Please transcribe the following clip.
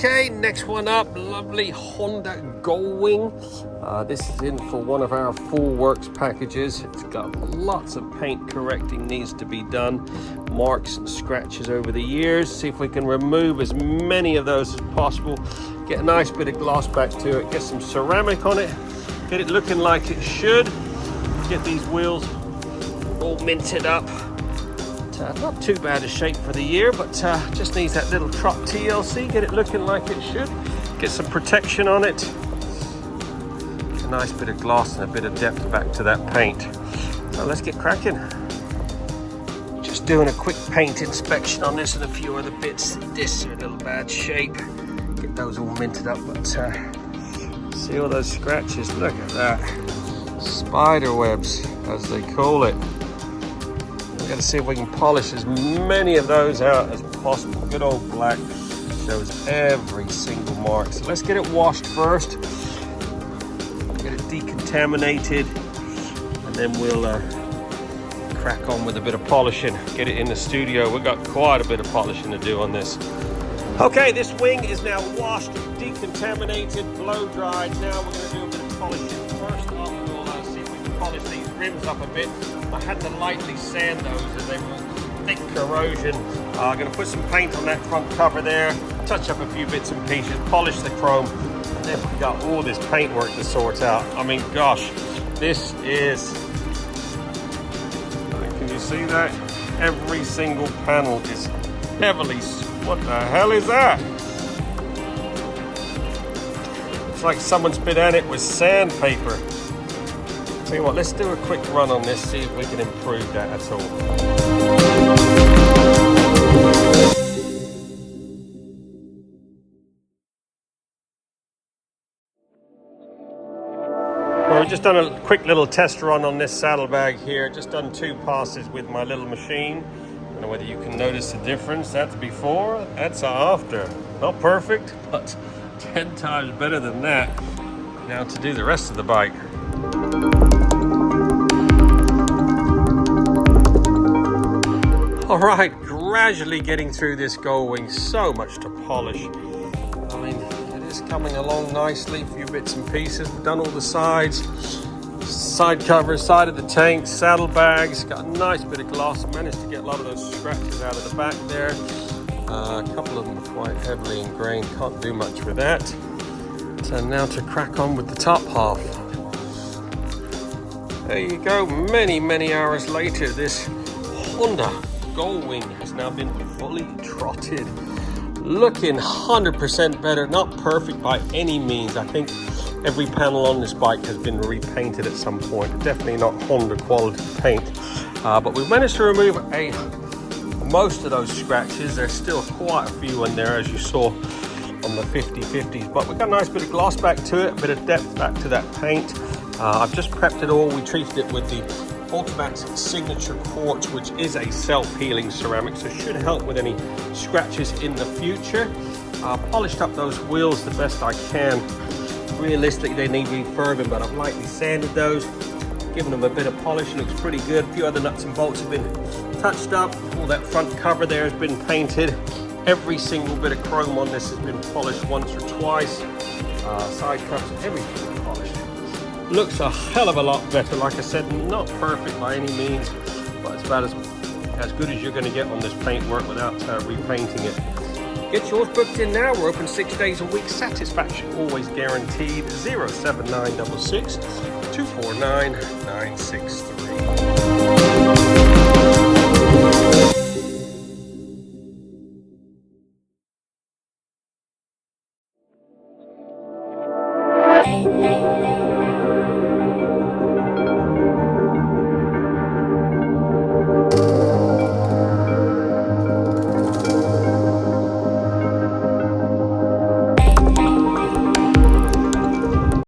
Okay, next one up, lovely Honda Goldwing. This is in for one of our full works packages. It's got lots of paint correcting needs to be done, marks and scratches over the years. See if we can remove as many of those as possible. Get a nice bit of gloss back to it, get some ceramic on it, get it looking like it should. Get these wheels all minted up. Not too bad a shape for the year, but just needs that little Trot TLC, get it looking like it should. Get some protection on it. A nice bit of gloss and a bit of depth back to that paint. So let's get cracking. Just doing a quick paint inspection on this and a few other bits. This are a little bad shape. Get those all minted up, but see all those scratches? Look at that. Spider webs, as they call it. We've got to see if we can polish as many of those out as possible. Good old black shows every single mark. So let's get it washed first. Get it decontaminated. And then we'll crack on with a bit of polishing. Get it in the studio. We've got quite a bit of polishing to do on this. Okay, this wing is now washed, decontaminated, blow dried. Now we're going to do a bit of polishing. First off, we'll see if we can polish these rims up a bit. I had to lightly sand those as they were thick corrosion. I'm going to put some paint on that front cover there, touch up a few bits and pieces, polish the chrome, and then we got all this paintwork to sort out. I mean, gosh, this is, can you see that? Every single panel is heavily, what the hell is that? It's like someone's been at it with sandpaper. Tell you what, let's do a quick run on this, see if we can improve that at all. Well, we've just done a quick little test run on this saddlebag here. Just done 2 passes with my little machine. I don't know whether you can notice the difference. That's before, that's after. Not perfect, but 10 times better than that. Now to do the rest of the bike. All right, gradually getting through this Goldwing. So much to polish. I mean, it is coming along nicely. A few bits and pieces. We've done all the sides, side covers, side of the tank, saddlebags. Got a nice bit of gloss. Managed to get a lot of those scratches out of the back there. A couple of them are quite heavily ingrained. Can't do much with that. So now to crack on with the top half. There you go. Many, many hours later, this Honda Goldwing has now been fully trotted, looking 100% better. Not perfect by any means. I think every panel on this bike has been repainted at some point. Definitely not Honda quality paint, but we've managed to remove most of those scratches. There's still quite a few in there, as you saw on the 50/50s, but we've got a nice bit of gloss back to it, a bit of depth back to that paint. I've just prepped it all. We treated it with the Ultimaxx Signature quartz, which is a self-healing ceramic, so should help with any scratches in the future. Polished up those wheels the best I can. Realistically, they need refurbing, but I've lightly sanded those, given them a bit of polish. Looks pretty good. A few other nuts and bolts have been touched up. All that front cover there has been painted. Every single bit of chrome on this has been polished once or twice. Side covers, everything polished. Looks a hell of a lot better. Like I said, not perfect by any means, but it's about as good as you're going to get on this paintwork without repainting it. Get yours booked in now. We're open 6 days a week. Satisfaction always guaranteed. 07966 249 963.